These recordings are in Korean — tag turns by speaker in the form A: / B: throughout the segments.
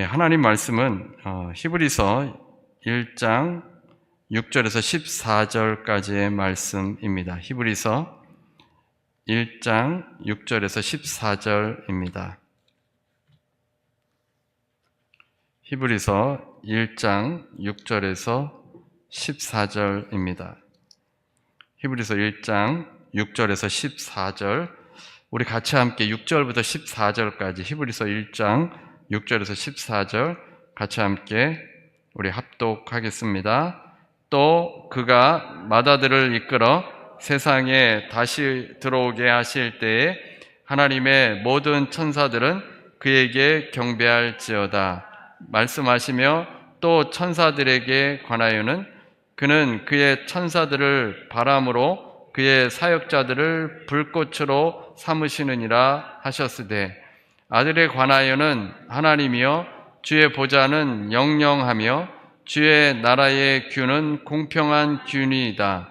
A: 하나님 말씀은 히브리서 1장 6절에서 14절까지의 말씀입니다. 히브리서 1장 6절에서 14절입니다. 히브리서 1장 6절에서 14절입니다. 히브리서 1장 6절에서 14절, 우리 같이 함께 6절부터 14절까지 히브리서 1장 6절에서 14절 같이 함께 우리 합독하겠습니다. 또 그가 마다들을 이끌어 세상에 다시 들어오게 하실 때에 하나님의 모든 천사들은 그에게 경배할지어다 말씀하시며, 또 천사들에게 관하여는 그는 그의 천사들을 바람으로 그의 사역자들을 불꽃으로 삼으시느니라 하셨으되, 아들에 관하여는 하나님이여 주의 보좌는 영영하며 주의 나라의 균은 공평한 균이이다.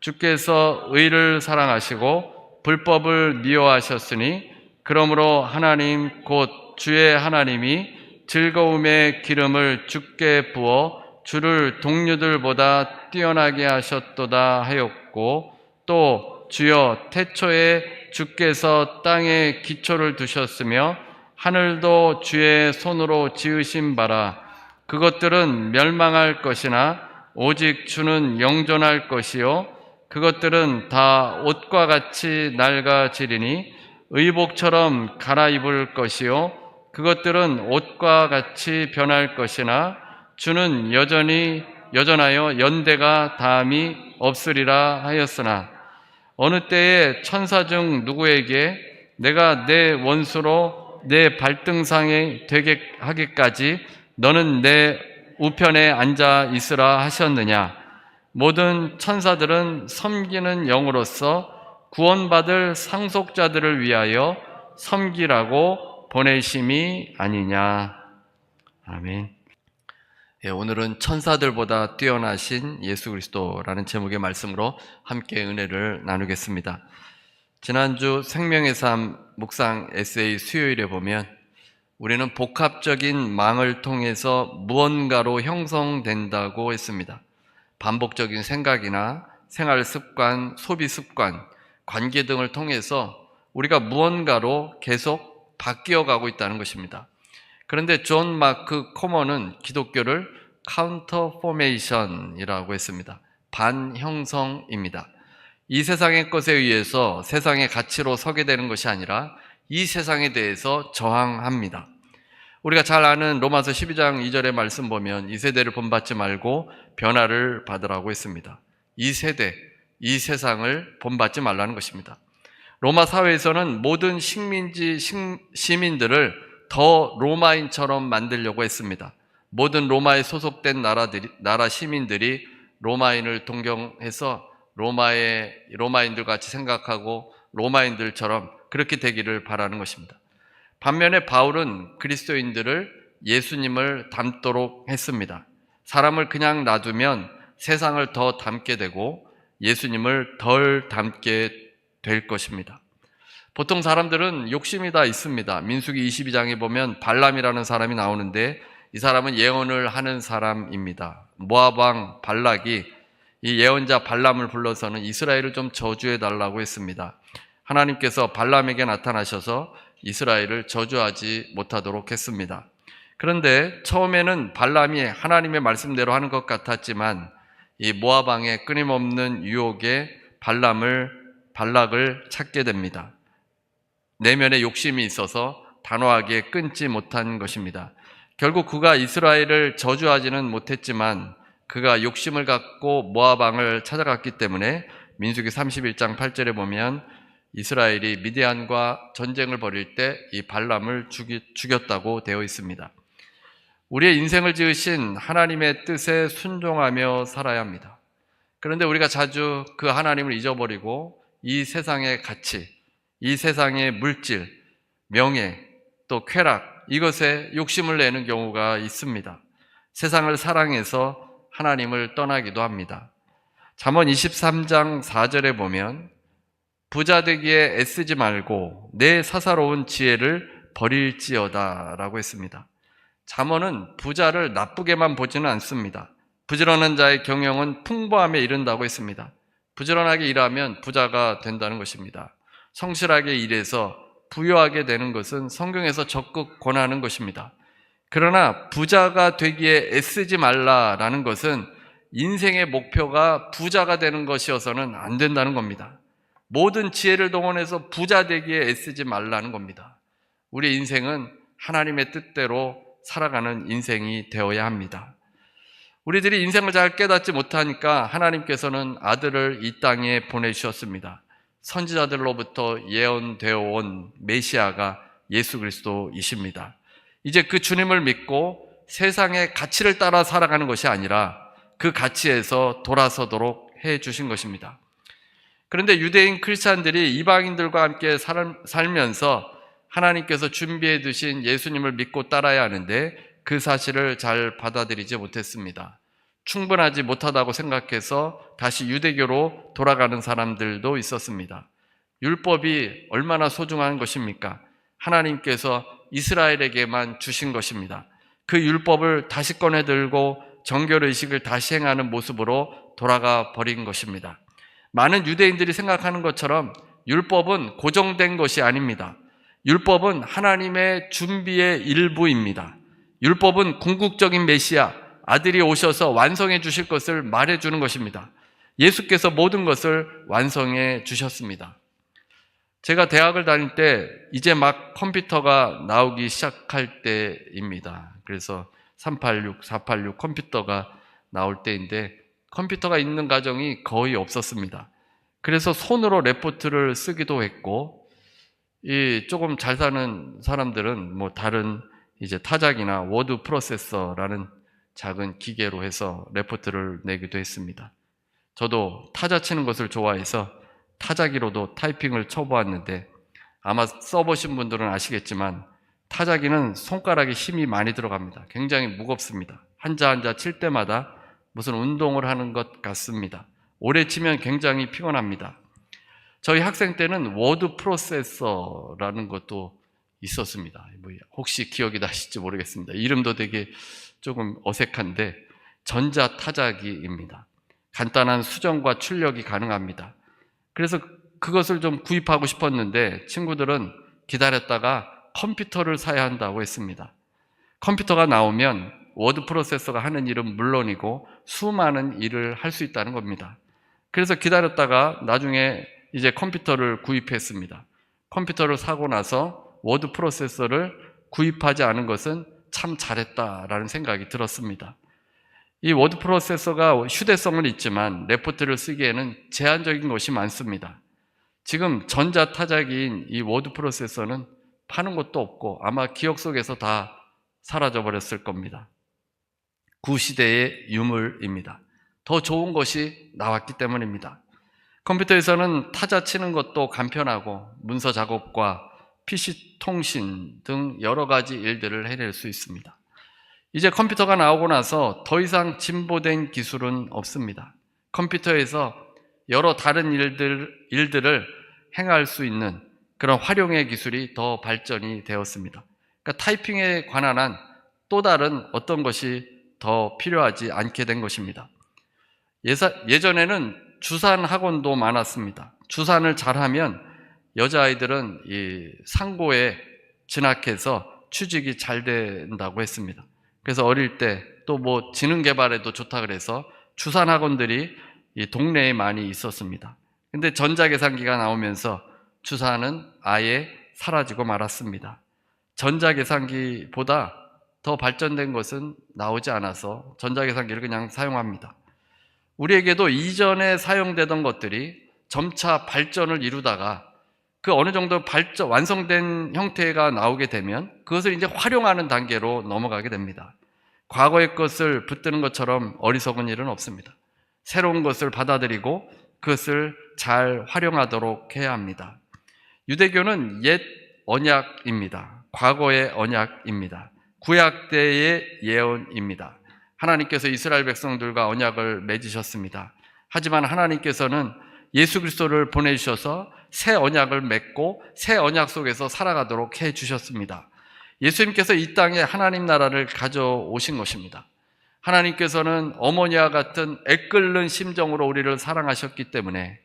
A: 주께서 의를 사랑하시고 불법을 미워하셨으니 그러므로 하나님 곧 주의 하나님이 즐거움의 기름을 주께 부어 주를 동류들보다 뛰어나게 하셨도다 하였고, 또 주여 태초에 주께서 땅에 기초를 두셨으며 하늘도 주의 손으로 지으신 바라. 그것들은 멸망할 것이나 오직 주는 영존할 것이요 그것들은 다 옷과 같이 낡아지리니 의복처럼 갈아입을 것이요 그것들은 옷과 같이 변할 것이나 주는 여전하여 연대가 다함이 없으리라 하였으나, 어느 때에 천사 중 누구에게 내가 내 원수로 내 발등상에 되게 하기까지 너는 내 우편에 앉아 있으라 하셨느냐? 모든 천사들은 섬기는 영으로서 구원받을 상속자들을 위하여 섬기라고 보내심이 아니냐. 아멘. 오늘은 천사들보다 뛰어나신 예수 그리스도라는 제목의 말씀으로 함께 은혜를 나누겠습니다. 지난주 생명의 삶 묵상 에세이 수요일에 보면 우리는 복합적인 망을 통해서 무언가로 형성된다고 했습니다. 반복적인 생각이나 생활 습관, 소비 습관, 관계 등을 통해서 우리가 무언가로 계속 바뀌어가고 있다는 것입니다. 그런데 존 마크 코먼은 기독교를 카운터 포메이션이라고 했습니다. 반형성입니다. 이 세상의 것에 의해서 세상의 가치로 서게 되는 것이 아니라 이 세상에 대해서 저항합니다. 우리가 잘 아는 로마서 12장 2절의 말씀 보면 이 세대를 본받지 말고 변화를 받으라고 했습니다. 이 세대, 이 세상을 본받지 말라는 것입니다. 로마 사회에서는 모든 식민지 시민들을 더 로마인처럼 만들려고 했습니다. 모든 로마에 소속된 나라 시민들이 로마인을 동경해서 로마인들 같이 생각하고 로마인들처럼 그렇게 되기를 바라는 것입니다. 반면에 바울은 그리스도인들을 예수님을 닮도록 했습니다. 사람을 그냥 놔두면 세상을 더 닮게 되고 예수님을 덜 닮게 될 것입니다. 보통 사람들은 욕심이 다 있습니다. 민수기 22장에 보면 발람이라는 사람이 나오는데 이 사람은 예언을 하는 사람입니다. 모압 왕 발락이 이 예언자 발람을 불러서는 이스라엘을 좀 저주해 달라고 했습니다. 하나님께서 발람에게 나타나셔서 이스라엘을 저주하지 못하도록 했습니다. 그런데 처음에는 발람이 하나님의 말씀대로 하는 것 같았지만 이 모압 왕의 끊임없는 유혹에 발락을 찾게 됩니다. 내면에 욕심이 있어서 단호하게 끊지 못한 것입니다. 결국 그가 이스라엘을 저주하지는 못했지만 그가 욕심을 갖고 모압 왕을 찾아갔기 때문에 민수기 31장 8절에 보면 이스라엘이 미디안과 전쟁을 벌일 때 이 발람을 죽였다고 되어 있습니다. 우리의 인생을 지으신 하나님의 뜻에 순종하며 살아야 합니다. 그런데 우리가 자주 그 하나님을 잊어버리고 이 세상의 가치, 이 세상의 물질, 명예, 또 쾌락, 이것에 욕심을 내는 경우가 있습니다. 세상을 사랑해서 하나님을 떠나기도 합니다. 잠언 23장 4절에 보면 부자 되기에 애쓰지 말고 내 사사로운 지혜를 버릴지어다 라고 했습니다. 잠언은 부자를 나쁘게만 보지는 않습니다. 부지런한 자의 경영은 풍부함에 이른다고 했습니다. 부지런하게 일하면 부자가 된다는 것입니다. 성실하게 일해서 부유하게 되는 것은 성경에서 적극 권하는 것입니다. 그러나 부자가 되기에 애쓰지 말라라는 것은 인생의 목표가 부자가 되는 것이어서는 안 된다는 겁니다. 모든 지혜를 동원해서 부자 되기에 애쓰지 말라는 겁니다. 우리 인생은 하나님의 뜻대로 살아가는 인생이 되어야 합니다. 우리들이 인생을 잘 깨닫지 못하니까 하나님께서는 아들을 이 땅에 보내주셨습니다. 선지자들로부터 예언되어 온 메시아가 예수 그리스도이십니다. 이제 그 주님을 믿고 세상의 가치를 따라 살아가는 것이 아니라 그 가치에서 돌아서도록 해 주신 것입니다. 그런데 유대인 크리스찬들이 이방인들과 함께 살면서 하나님께서 준비해 두신 예수님을 믿고 따라야 하는데 그 사실을 잘 받아들이지 못했습니다. 충분하지 못하다고 생각해서 다시 유대교로 돌아가는 사람들도 있었습니다. 율법이 얼마나 소중한 것입니까? 하나님께서 이스라엘에게만 주신 것입니다. 그 율법을 다시 꺼내 들고 정결의식을 다시 행하는 모습으로 돌아가 버린 것입니다. 많은 유대인들이 생각하는 것처럼 율법은 고정된 것이 아닙니다. 율법은 하나님의 준비의 일부입니다. 율법은 궁극적인 메시아, 아들이 오셔서 완성해 주실 것을 말해 주는 것입니다. 예수께서 모든 것을 완성해 주셨습니다. 제가 대학을 다닐 때 이제 막 컴퓨터가 나오기 시작할 때입니다. 그래서 386, 486 컴퓨터가 나올 때인데 컴퓨터가 있는 가정이 거의 없었습니다. 그래서 손으로 레포트를 쓰기도 했고, 조금 잘 사는 사람들은 뭐 다른 이제 타작이나 워드 프로세서라는 작은 기계로 해서 레포트를 내기도 했습니다. 저도 타자 치는 것을 좋아해서 타자기로도 타이핑을 쳐보았는데 아마 써보신 분들은 아시겠지만 타자기는 손가락에 힘이 많이 들어갑니다. 굉장히 무겁습니다. 한자 한자 칠 때마다 무슨 운동을 하는 것 같습니다. 오래 치면 굉장히 피곤합니다. 저희 학생 때는 워드 프로세서라는 것도 있었습니다. 혹시 기억이 나실지 모르겠습니다. 이름도 되게 조금 어색한데 전자타자기입니다. 간단한 수정과 출력이 가능합니다. 그래서 그것을 좀 구입하고 싶었는데 친구들은 기다렸다가 컴퓨터를 사야 한다고 했습니다. 컴퓨터가 나오면 워드 프로세서가 하는 일은 물론이고 수많은 일을 할 수 있다는 겁니다. 그래서 기다렸다가 나중에 이제 컴퓨터를 구입했습니다. 컴퓨터를 사고 나서 워드 프로세서를 구입하지 않은 것은 참 잘했다라는 생각이 들었습니다. 이 워드 프로세서가 휴대성은 있지만 레포트를 쓰기에는 제한적인 것이 많습니다. 지금 전자타자기인 이 워드 프로세서는 파는 것도 없고 아마 기억 속에서 다 사라져 버렸을 겁니다. 구시대의 유물입니다. 더 좋은 것이 나왔기 때문입니다. 컴퓨터에서는 타자 치는 것도 간편하고 문서 작업과 PC 통신 등 여러 가지 일들을 해낼 수 있습니다. 이제 컴퓨터가 나오고 나서 더 이상 진보된 기술은 없습니다. 컴퓨터에서 여러 다른 일들을 행할 수 있는 그런 활용의 기술이 더 발전이 되었습니다. 그러니까 타이핑에 관한 한 또 다른 어떤 것이 더 필요하지 않게 된 것입니다. 예전에는 주산 학원도 많았습니다. 주산을 잘하면 여자아이들은 이 상고에 진학해서 취직이 잘 된다고 했습니다. 그래서 어릴 때 또 뭐 지능 개발에도 좋다 그래서 주산 학원들이 이 동네에 많이 있었습니다. 근데 전자계산기가 나오면서 주산은 아예 사라지고 말았습니다. 전자계산기보다 더 발전된 것은 나오지 않아서 전자계산기를 그냥 사용합니다. 우리에게도 이전에 사용되던 것들이 점차 발전을 이루다가 그 어느 정도 완성된 형태가 나오게 되면 그것을 이제 활용하는 단계로 넘어가게 됩니다. 과거의 것을 붙드는 것처럼 어리석은 일은 없습니다. 새로운 것을 받아들이고 그것을 잘 활용하도록 해야 합니다. 유대교는 옛 언약입니다. 과거의 언약입니다. 구약 때의 예언입니다. 하나님께서 이스라엘 백성들과 언약을 맺으셨습니다. 하지만 하나님께서는 예수 그리스도를 보내주셔서 새 언약을 맺고 새 언약 속에서 살아가도록 해주셨습니다. 예수님께서 이 땅에 하나님 나라를 가져오신 것입니다. 하나님께서는 어머니와 같은 애끓는 심정으로 우리를 사랑하셨기 때문에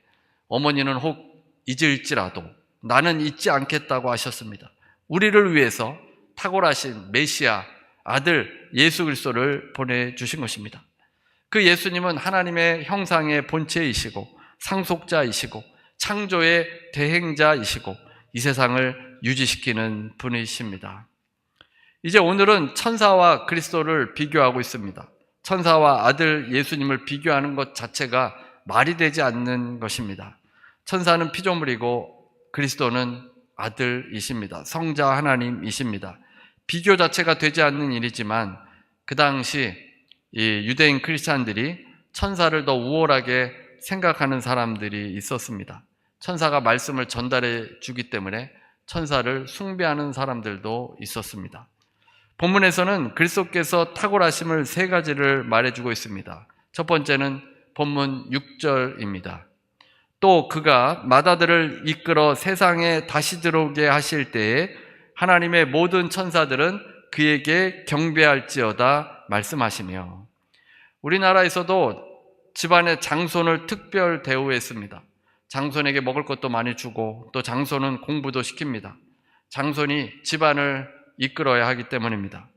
A: 어머니는 혹 잊을지라도 나는 잊지 않겠다고 하셨습니다. 우리를 위해서 탁월하신 메시아 아들 예수 그리스도를 보내주신 것입니다. 그 예수님은 하나님의 형상의 본체이시고 상속자이시고 창조의 대행자이시고 이 세상을 유지시키는 분이십니다. 이제 오늘은 천사와 그리스도를 비교하고 있습니다. 천사와 아들 예수님을 비교하는 것 자체가 말이 되지 않는 것입니다. 천사는 피조물이고 그리스도는 아들이십니다. 성자 하나님이십니다. 비교 자체가 되지 않는 일이지만 그 당시 이 유대인 크리스찬들이 천사를 더 우월하게 생각하는 사람들이 있었습니다. 천사가 말씀을 전달해 주기 때문에 천사를 숭배하는 사람들도 있었습니다. 본문에서는 그리스도께서 탁월하심을 세 가지를 말해주고 있습니다. 첫 번째는 본문 6절입니다. 또 그가 맏아들을 이끌어 세상에 다시 들어오게 하실 때에 하나님의 모든 천사들은 그에게 경배할지어다 말씀하시며, 우리나라에서도 집안의 장손을 특별 대우했습니다. 장손에게 먹을 것도 많이 주고 또 장손은 공부도 시킵니다. 장손이 집안을 이끌어야 하기 때문입니다.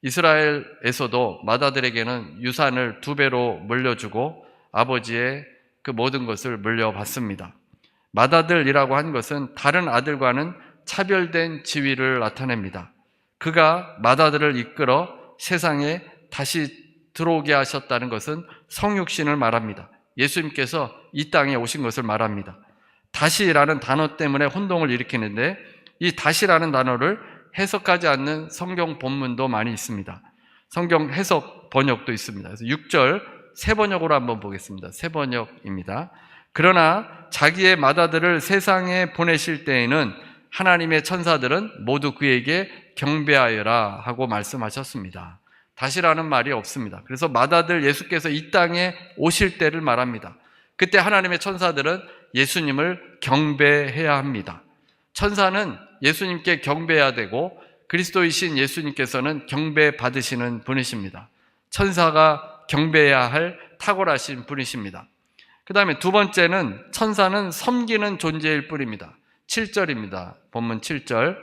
A: 이스라엘에서도 맏아들에게는 유산을 2배로 물려주고 아버지의 그 모든 것을 물려받습니다. 맏아들이라고 한 것은 다른 아들과는 차별된 지위를 나타냅니다. 그가 맏아들을 이끌어 세상에 다시 들어오게 하셨다는 것은 성육신을 말합니다. 예수님께서 이 땅에 오신 것을 말합니다. 다시라는 단어 때문에 혼동을 일으키는데 이 다시라는 단어를 해석하지 않는 성경 본문도 많이 있습니다. 성경 해석 번역도 있습니다. 그래서 6절 새 번역으로 한번 보겠습니다. 새 번역입니다. 그러나 자기의 맏아들을 세상에 보내실 때에는 하나님의 천사들은 모두 그에게 경배하여라 하고 말씀하셨습니다. 다시라는 말이 없습니다. 그래서 맏아들 예수께서 이 땅에 오실 때를 말합니다. 그때 하나님의 천사들은 예수님을 경배해야 합니다. 천사는 예수님께 경배해야 되고 그리스도이신 예수님께서는 경배받으시는 분이십니다. 천사가 경배해야 할 탁월하신 분이십니다. 그 다음에 두 번째는 천사는 섬기는 존재일 뿐입니다. 7절입니다. 본문 7절.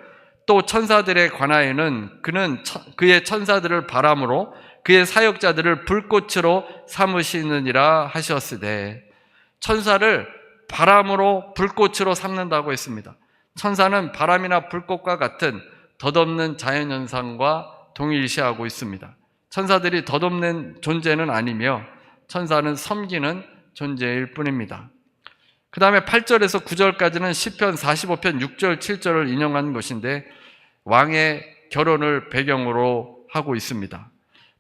A: 또 천사들에 관하여는 그는 그의 천사들을 바람으로 그의 사역자들을 불꽃으로 삼으시느니라 하셨으되, 천사를 바람으로 불꽃으로 삼는다고 했습니다. 천사는 바람이나 불꽃과 같은 덧없는 자연현상과 동일시하고 있습니다. 천사들이 덧없는 존재는 아니며 천사는 섬기는 존재일 뿐입니다. 그 다음에 8절에서 9절까지는 시편 45편 6절 7절을 인용한 것인데 왕의 결혼을 배경으로 하고 있습니다.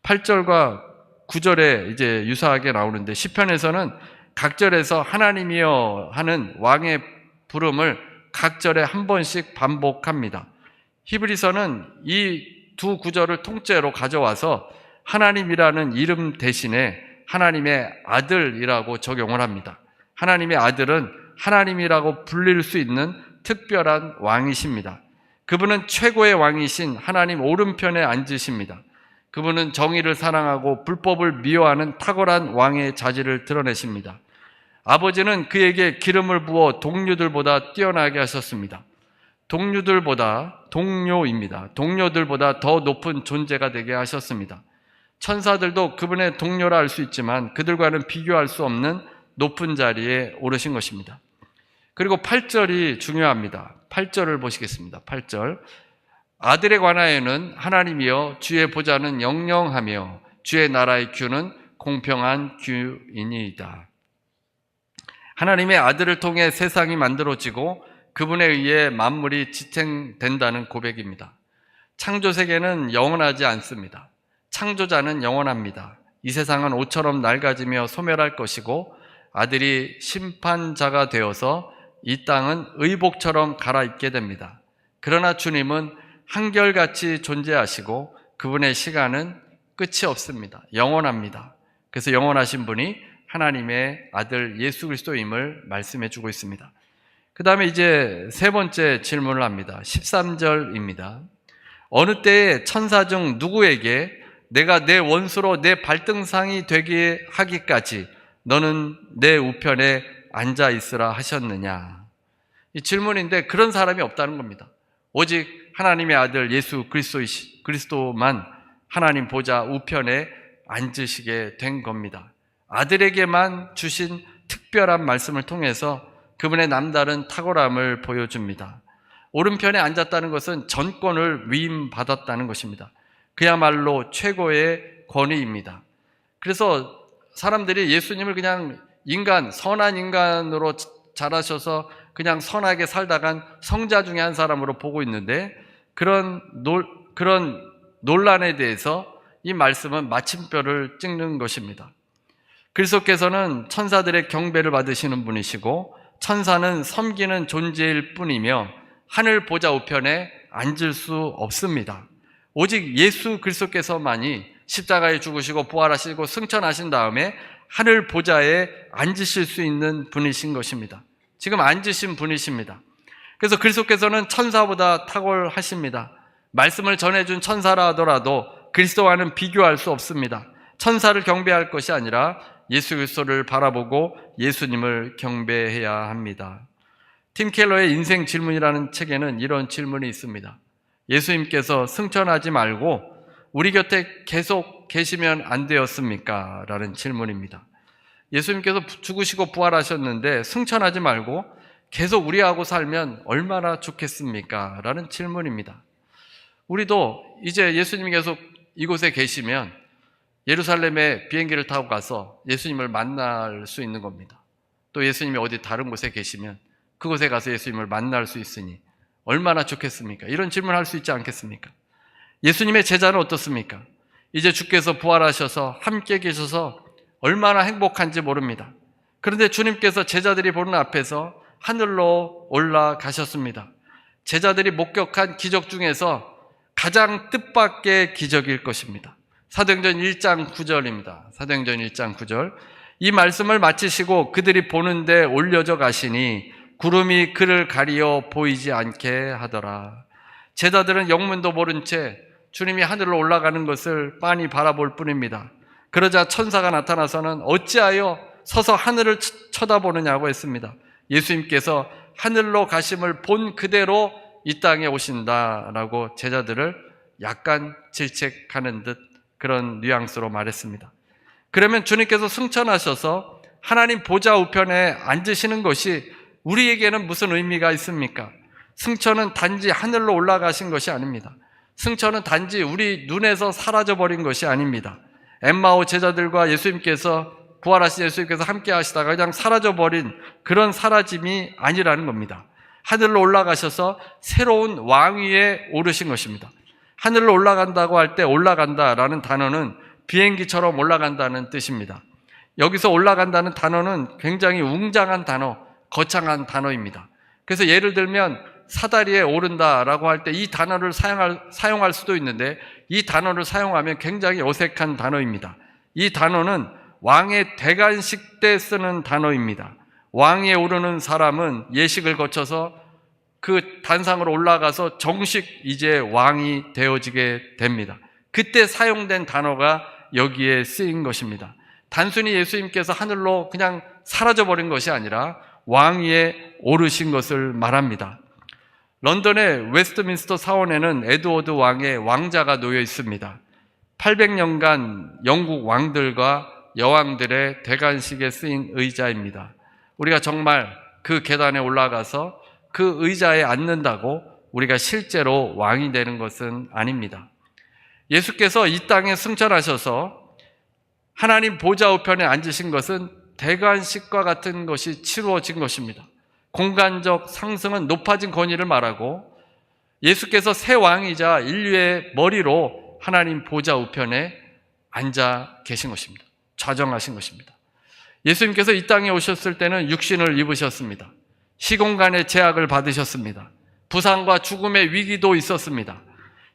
A: 8절과 9절에 이제 유사하게 나오는데 시편에서는 각절에서 하나님이여 하는 왕의 부름을 각절에 한 번씩 반복합니다. 히브리서는 이 두 구절을 통째로 가져와서 하나님이라는 이름 대신에 하나님의 아들이라고 적용을 합니다. 하나님의 아들은 하나님이라고 불릴 수 있는 특별한 왕이십니다. 그분은 최고의 왕이신 하나님 오른편에 앉으십니다. 그분은 정의를 사랑하고 불법을 미워하는 탁월한 왕의 자질을 드러내십니다. 아버지는 그에게 기름을 부어 동료들보다 뛰어나게 하셨습니다. 동료들보다 더 높은 존재가 되게 하셨습니다. 천사들도 그분의 동료라 할 수 있지만 그들과는 비교할 수 없는 높은 자리에 오르신 것입니다. 그리고 8절이 중요합니다. 8절을 보시겠습니다. 8절. 아들에 관하여는 하나님이여 주의 보좌는 영영하며 주의 나라의 규는 공평한 규이니이다. 하나님의 아들을 통해 세상이 만들어지고 그분에 의해 만물이 지탱된다는 고백입니다. 창조세계는 영원하지 않습니다. 창조자는 영원합니다. 이 세상은 옷처럼 낡아지며 소멸할 것이고 아들이 심판자가 되어서 이 땅은 의복처럼 갈아입게 됩니다. 그러나 주님은 한결같이 존재하시고 그분의 시간은 끝이 없습니다. 영원합니다. 그래서 영원하신 분이 하나님의 아들 예수 그리스도임을 말씀해 주고 있습니다. 그 다음에 이제 세 번째 질문을 합니다. 13절입니다. 어느 때에 천사 중 누구에게 내가 내 원수로 내 발등상이 되게 하기까지 너는 내 우편에 앉아 있으라 하셨느냐? 이 질문인데 그런 사람이 없다는 겁니다. 오직 하나님의 아들 예수 그리스도만 하나님 보좌 우편에 앉으시게 된 겁니다. 아들에게만 주신 특별한 말씀을 통해서 그분의 남다른 탁월함을 보여줍니다. 오른편에 앉았다는 것은 전권을 위임받았다는 것입니다. 그야말로 최고의 권위입니다. 그래서 사람들이 예수님을 그냥 선한 인간으로 자라셔서 그냥 선하게 살다간 성자 중에 한 사람으로 보고 있는데 그런 논란에 대해서 이 말씀은 마침표를 찍는 것입니다. 그리스도께서는 천사들의 경배를 받으시는 분이시고 천사는 섬기는 존재일 뿐이며 하늘 보좌 우편에 앉을 수 없습니다. 오직 예수 그리스도께서만이 십자가에 죽으시고 부활하시고 승천하신 다음에 하늘 보좌에 앉으실 수 있는 분이신 것입니다. 지금 앉으신 분이십니다. 그래서 그리스도께서는 천사보다 탁월하십니다. 말씀을 전해준 천사라 하더라도 그리스도와는 비교할 수 없습니다. 천사를 경배할 것이 아니라 예수 그리스도를 바라보고 예수님을 경배해야 합니다. 팀 켈러의 인생 질문이라는 책에는 이런 질문이 있습니다. 예수님께서 승천하지 말고 우리 곁에 계속 계시면 안 되었습니까? 라는 질문입니다. 예수님께서 죽으시고 부활하셨는데 승천하지 말고 계속 우리하고 살면 얼마나 좋겠습니까? 라는 질문입니다. 우리도 이제 예수님이 계속 이곳에 계시면 예루살렘에 비행기를 타고 가서 예수님을 만날 수 있는 겁니다. 또 예수님이 어디 다른 곳에 계시면 그곳에 가서 예수님을 만날 수 있으니 얼마나 좋겠습니까? 이런 질문을 할 수 있지 않겠습니까? 예수님의 제자는 어떻습니까? 이제 주께서 부활하셔서 함께 계셔서 얼마나 행복한지 모릅니다. 그런데 주님께서 제자들이 보는 앞에서 하늘로 올라가셨습니다. 제자들이 목격한 기적 중에서 가장 뜻밖의 기적일 것입니다. 사도행전 1장 9절입니다. 사도행전 1장 9절. 이 말씀을 마치시고 그들이 보는데 올려져 가시니 구름이 그를 가리어 보이지 않게 하더라. 제자들은 영문도 모른 채 주님이 하늘로 올라가는 것을 빤히 바라볼 뿐입니다. 그러자 천사가 나타나서는 어찌하여 서서 하늘을 쳐다보느냐고 했습니다. 예수님께서 하늘로 가심을 본 그대로 이 땅에 오신다라고 제자들을 약간 질책하는 듯 그런 뉘앙스로 말했습니다. 그러면 주님께서 승천하셔서 하나님 보좌 우편에 앉으시는 것이 우리에게는 무슨 의미가 있습니까? 승천은 단지 하늘로 올라가신 것이 아닙니다. 승천은 단지 우리 눈에서 사라져버린 것이 아닙니다. 엠마오 제자들과 예수님께서 부활하신 예수님께서 함께 하시다가 그냥 사라져버린 그런 사라짐이 아니라는 겁니다. 하늘로 올라가셔서 새로운 왕위에 오르신 것입니다. 하늘로 올라간다고 할 때 올라간다라는 단어는 비행기처럼 올라간다는 뜻입니다. 여기서 올라간다는 단어는 굉장히 웅장한 단어, 거창한 단어입니다. 그래서 예를 들면 사다리에 오른다라고 할 때 이 단어를 사용할 수도 있는데 이 단어를 사용하면 굉장히 어색한 단어입니다. 이 단어는 왕의 대관식 때 쓰는 단어입니다. 왕위에 오르는 사람은 예식을 거쳐서 그 단상으로 올라가서 정식 이제 왕이 되어지게 됩니다. 그때 사용된 단어가 여기에 쓰인 것입니다. 단순히 예수님께서 하늘로 그냥 사라져버린 것이 아니라 왕위에 오르신 것을 말합니다. 런던의 웨스트민스터 사원에는 에드워드 왕의 왕자가 놓여 있습니다. 800년간 영국 왕들과 여왕들의 대관식에 쓰인 의자입니다. 우리가 정말 그 계단에 올라가서 그 의자에 앉는다고 우리가 실제로 왕이 되는 것은 아닙니다. 예수께서 이 땅에 승천하셔서 하나님 보좌 우편에 앉으신 것은 대관식과 같은 것이 치루어진 것입니다. 공간적 상승은 높아진 권위를 말하고 예수께서 새 왕이자 인류의 머리로 하나님 보좌 우편에 앉아 계신 것입니다. 좌정하신 것입니다. 예수님께서 이 땅에 오셨을 때는 육신을 입으셨습니다. 시공간의 제약을 받으셨습니다. 부상과 죽음의 위기도 있었습니다.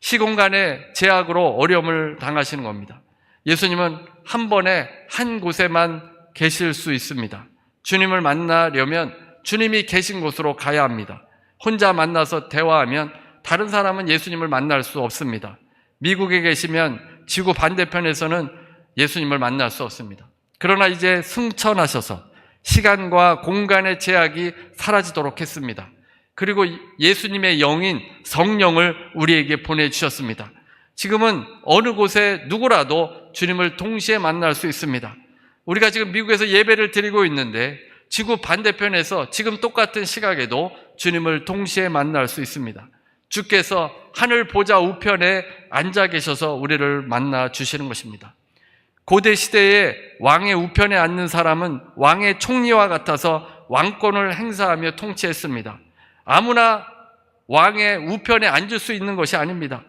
A: 시공간의 제약으로 어려움을 당하시는 겁니다. 예수님은 한 번에 한 곳에만 계실 수 있습니다. 주님을 만나려면 주님이 계신 곳으로 가야 합니다. 혼자 만나서 대화하면 다른 사람은 예수님을 만날 수 없습니다. 미국에 계시면 지구 반대편에서는 예수님을 만날 수 없습니다. 그러나 이제 승천하셔서 시간과 공간의 제약이 사라지도록 했습니다. 그리고 예수님의 영인 성령을 우리에게 보내주셨습니다. 지금은 어느 곳에 누구라도 주님을 동시에 만날 수 있습니다. 우리가 지금 미국에서 예배를 드리고 있는데 지구 반대편에서 지금 똑같은 시각에도 주님을 동시에 만날 수 있습니다. 주께서 하늘 보좌 우편에 앉아 계셔서 우리를 만나 주시는 것입니다. 고대 시대에 왕의 우편에 앉는 사람은 왕의 총리와 같아서 왕권을 행사하며 통치했습니다. 아무나 왕의 우편에 앉을 수 있는 것이 아닙니다.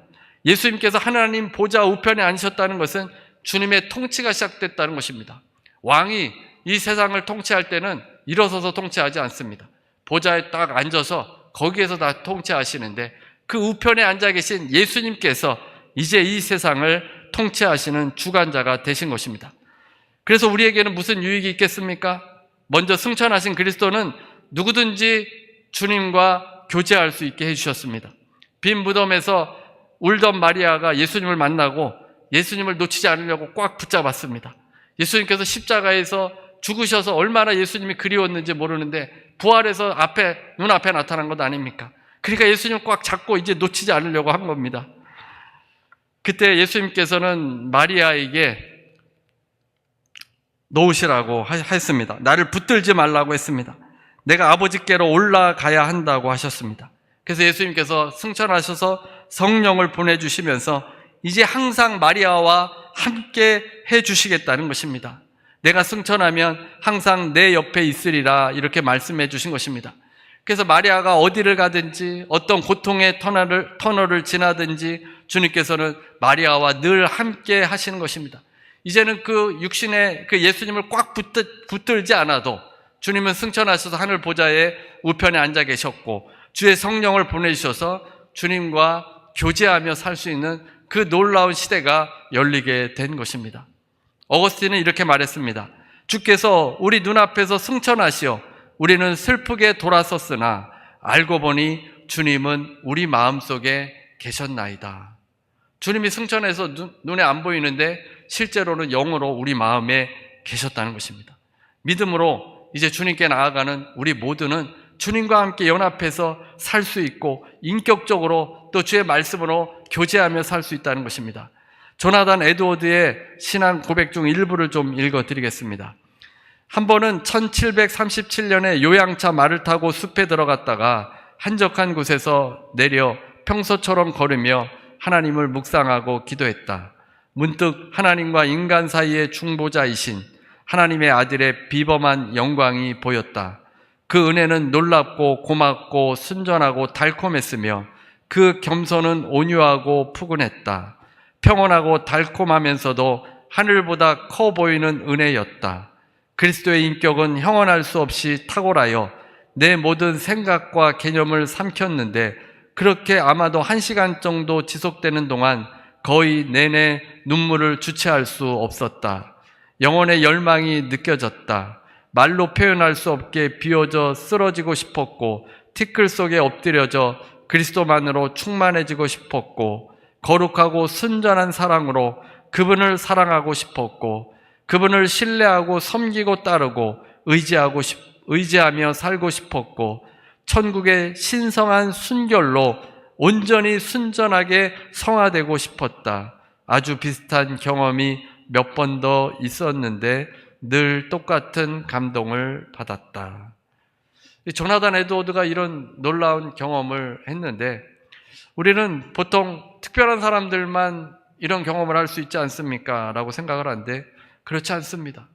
A: 예수님께서 하나님 보좌 우편에 앉으셨다는 것은 주님의 통치가 시작됐다는 것입니다. 왕이 이 세상을 통치할 때는 일어서서 통치하지 않습니다. 보좌에 딱 앉아서 거기에서 다 통치하시는데 그 우편에 앉아 계신 예수님께서 이제 이 세상을 통치하시는 주관자가 되신 것입니다. 그래서 우리에게는 무슨 유익이 있겠습니까? 먼저 승천하신 그리스도는 누구든지 주님과 교제할 수 있게 해주셨습니다. 빈 무덤에서 울던 마리아가 예수님을 만나고 예수님을 놓치지 않으려고 꽉 붙잡았습니다. 예수님께서 십자가에서 죽으셔서 얼마나 예수님이 그리웠는지 모르는데 부활해서 눈앞에 나타난 것 아닙니까? 그러니까 예수님을 꽉 잡고 이제 놓치지 않으려고 한 겁니다. 그때 예수님께서는 마리아에게 놓으시라고 했습니다. 나를 붙들지 말라고 했습니다. 내가 아버지께로 올라가야 한다고 하셨습니다. 그래서 예수님께서 승천하셔서 성령을 보내주시면서 이제 항상 마리아와 함께 해주시겠다는 것입니다. 내가 승천하면 항상 내 옆에 있으리라 이렇게 말씀해 주신 것입니다. 그래서 마리아가 어디를 가든지 어떤 고통의 터널을 지나든지 주님께서는 마리아와 늘 함께 하시는 것입니다. 이제는 그 육신의 그 예수님을 꽉 붙들지 않아도 주님은 승천하셔서 하늘 보좌에 우편에 앉아 계셨고 주의 성령을 보내주셔서 주님과 교제하며 살 수 있는 그 놀라운 시대가 열리게 된 것입니다. 어거스틴은 이렇게 말했습니다. 주께서 우리 눈앞에서 승천하시어 우리는 슬프게 돌아섰으나 알고 보니 주님은 우리 마음속에 계셨나이다. 주님이 승천해서 눈에 안 보이는데 실제로는 영으로 우리 마음에 계셨다는 것입니다. 믿음으로 이제 주님께 나아가는 우리 모두는 주님과 함께 연합해서 살 수 있고 인격적으로 또 주의 말씀으로 교제하며 살 수 있다는 것입니다. 조나단 에드워드의 신앙 고백 중 일부를 좀 읽어드리겠습니다. 한 번은 1737년에 요양차 말을 타고 숲에 들어갔다가 한적한 곳에서 내려 평소처럼 걸으며 하나님을 묵상하고 기도했다. 문득 하나님과 인간 사이의 중보자이신 하나님의 아들의 비범한 영광이 보였다. 그 은혜는 놀랍고 고맙고 순전하고 달콤했으며 그 겸손은 온유하고 푸근했다. 평온하고 달콤하면서도 하늘보다 커 보이는 은혜였다. 그리스도의 인격은 형언할 수 없이 탁월하여 내 모든 생각과 개념을 삼켰는데 그렇게 아마도 1시간 정도 지속되는 동안 거의 내내 눈물을 주체할 수 없었다. 영혼의 열망이 느껴졌다. 말로 표현할 수 없게 비워져 쓰러지고 싶었고 티끌 속에 엎드려져 그리스도만으로 충만해지고 싶었고 거룩하고 순전한 사랑으로 그분을 사랑하고 싶었고 그분을 신뢰하고 섬기고 따르고 의지하며 살고 싶었고 천국의 신성한 순결로 온전히 순전하게 성화되고 싶었다. 아주 비슷한 경험이 몇 번 더 있었는데 늘 똑같은 감동을 받았다. 조나단 에드워드가 이런 놀라운 경험을 했는데 우리는 보통 특별한 사람들만 이런 경험을 할 수 있지 않습니까? 라고 생각을 하는데 그렇지 않습니다.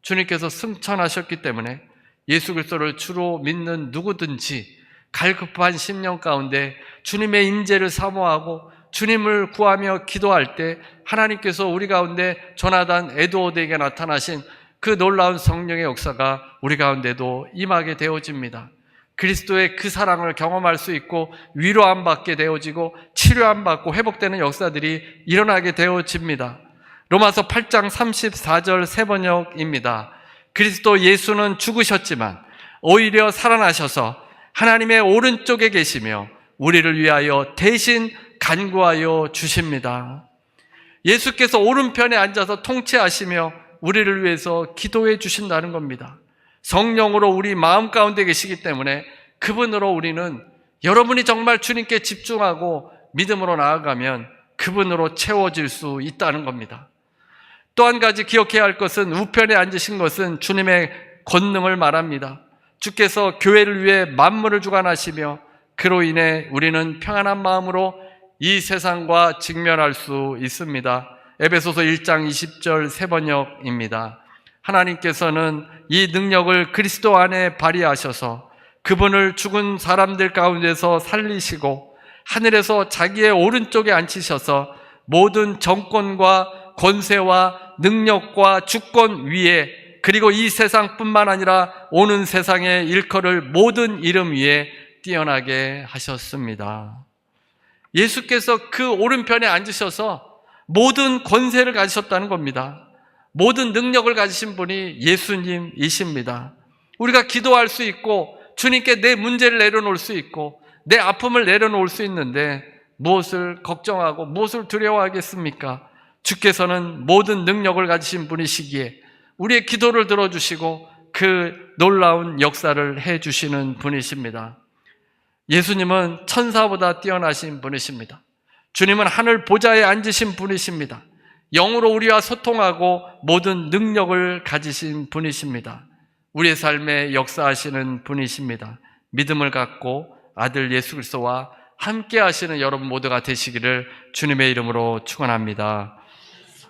A: 주님께서 승천하셨기 때문에 예수 그리스도를 주로 믿는 누구든지 갈급한 심령 가운데 주님의 인재를 사모하고 주님을 구하며 기도할 때 하나님께서 우리 가운데 조나단 에드워드에게 나타나신 그 놀라운 성령의 역사가 우리 가운데도 임하게 되어집니다. 그리스도의 그 사랑을 경험할 수 있고 위로함 받게 되어지고 치료함 받고 회복되는 역사들이 일어나게 되어집니다. 로마서 8장 34절 세번역입니다. 그리스도 예수는 죽으셨지만 오히려 살아나셔서 하나님의 오른쪽에 계시며 우리를 위하여 대신 간구하여 주십니다. 예수께서 오른편에 앉아서 통치하시며 우리를 위해서 기도해 주신다는 겁니다. 성령으로 우리 마음 가운데 계시기 때문에 그분으로 우리는 여러분이 정말 주님께 집중하고 믿음으로 나아가면 그분으로 채워질 수 있다는 겁니다. 또 한 가지 기억해야 할 것은 우편에 앉으신 것은 주님의 권능을 말합니다. 주께서 교회를 위해 만물을 주관하시며 그로 인해 우리는 평안한 마음으로 이 세상과 직면할 수 있습니다. 에베소서 1장 20절 세번역입니다. 하나님께서는 이 능력을 그리스도 안에 발휘하셔서 그분을 죽은 사람들 가운데서 살리시고 하늘에서 자기의 오른쪽에 앉히셔서 모든 정권과 권세와 능력과 주권 위에 그리고 이 세상뿐만 아니라 오는 세상의 일컬을 모든 이름 위에 뛰어나게 하셨습니다. 예수께서 그 오른편에 앉으셔서 모든 권세를 가지셨다는 겁니다. 모든 능력을 가지신 분이 예수님이십니다. 우리가 기도할 수 있고 주님께 내 문제를 내려놓을 수 있고 내 아픔을 내려놓을 수 있는데 무엇을 걱정하고 무엇을 두려워하겠습니까? 주께서는 모든 능력을 가지신 분이시기에 우리의 기도를 들어주시고 그 놀라운 역사를 해주시는 분이십니다. 예수님은 천사보다 뛰어나신 분이십니다. 주님은 하늘 보좌에 앉으신 분이십니다. 영으로 우리와 소통하고 모든 능력을 가지신 분이십니다. 우리의 삶에 역사하시는 분이십니다. 믿음을 갖고 아들 예수 그리스도와 함께 하시는 여러분 모두가 되시기를 주님의 이름으로 축원합니다.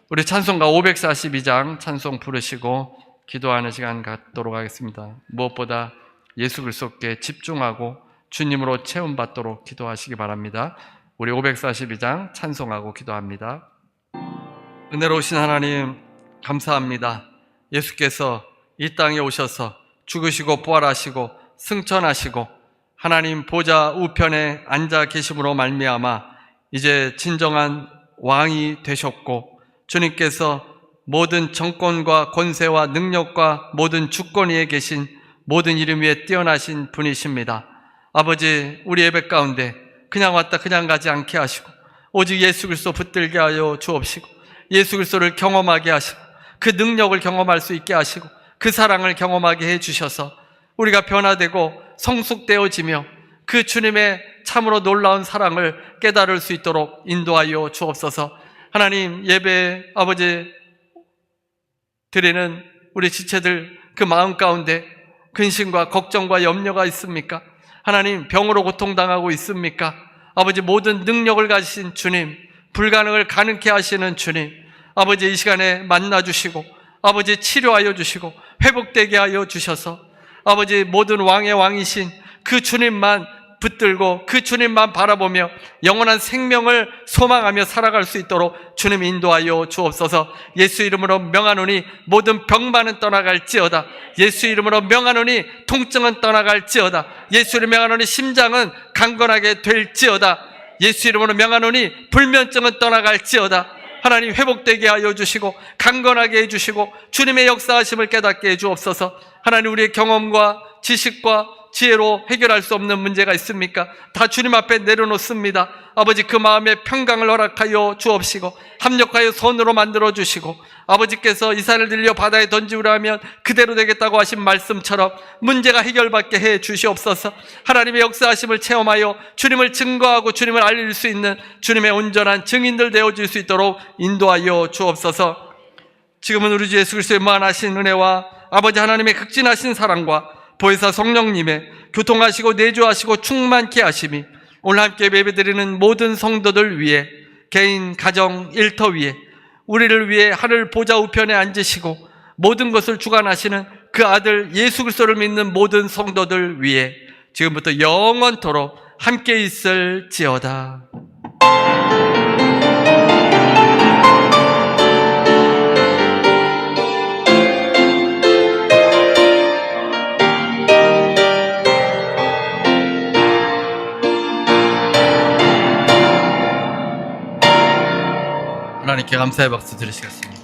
A: 우리 찬송가 542장 찬송 부르시고 기도하는 시간 갖도록 하겠습니다. 무엇보다 예수 그리스도께 집중하고 주님으로 채움받도록 기도하시기 바랍니다. 우리 542장 찬송하고 기도합니다. 은혜로우신 하나님 감사합니다. 예수께서 이 땅에 오셔서 죽으시고 부활하시고 승천하시고 하나님 보좌 우편에 앉아 계심으로 말미암아 이제 진정한 왕이 되셨고 주님께서 모든 정권과 권세와 능력과 모든 주권 위에 계신 모든 이름 위에 뛰어나신 분이십니다. 아버지, 우리 예배 가운데 그냥 왔다 그냥 가지 않게 하시고 오직 예수 그리스도 붙들게 하여 주옵시고 예수 그리스도를 경험하게 하시고 그 능력을 경험할 수 있게 하시고 그 사랑을 경험하게 해주셔서 우리가 변화되고 성숙되어지며 그 주님의 참으로 놀라운 사랑을 깨달을 수 있도록 인도하여 주옵소서. 하나님, 예배 아버지 드리는 우리 지체들 그 마음 가운데 근심과 걱정과 염려가 있습니까? 하나님, 병으로 고통당하고 있습니까? 아버지, 모든 능력을 가지신 주님, 불가능을 가능케 하시는 주님, 아버지 이 시간에 만나주시고 아버지 치료하여 주시고 회복되게 하여 주셔서 아버지 모든 왕의 왕이신 그 주님만 붙들고 그 주님만 바라보며 영원한 생명을 소망하며 살아갈 수 있도록 주님 인도하여 주옵소서. 예수 이름으로 명하노니 모든 병만은 떠나갈지어다. 예수 이름으로 명하노니 통증은 떠나갈지어다. 예수 이름으로 명하노니 심장은 강건하게 될지어다. 예수 이름으로 명하노니 불면증은 떠나갈지어다. 하나님 회복되게 하여 주시고 강건하게 해주시고 주님의 역사하심을 깨닫게 해주옵소서. 하나님, 우리의 경험과 지식과 지혜로 해결할 수 없는 문제가 있습니까? 다 주님 앞에 내려놓습니다. 아버지, 그 마음에 평강을 허락하여 주옵시고 합력하여 선으로 만들어 주시고 아버지께서 이 산을 들려 바다에 던지우라 하면 그대로 되겠다고 하신 말씀처럼 문제가 해결받게 해 주시옵소서. 하나님의 역사하심을 체험하여 주님을 증거하고 주님을 알릴 수 있는 주님의 온전한 증인들 되어질 수 있도록 인도하여 주옵소서. 지금은 우리 주 예수 그리스도의 무한하신 은혜와 아버지 하나님의 극진하신 사랑과 보혜사 성령님의 교통하시고 내주하시고 충만케 하심이 오늘 함께 예배드리는 모든 성도들 위해 개인, 가정, 일터 위에 우리를 위해 하늘 보좌 우편에 앉으시고 모든 것을 주관하시는 그 아들 예수 그리스도를 믿는 모든 성도들 위해 지금부터 영원토록 함께 있을지어다. 하나님께 감사의 박수 드리시겠습니다.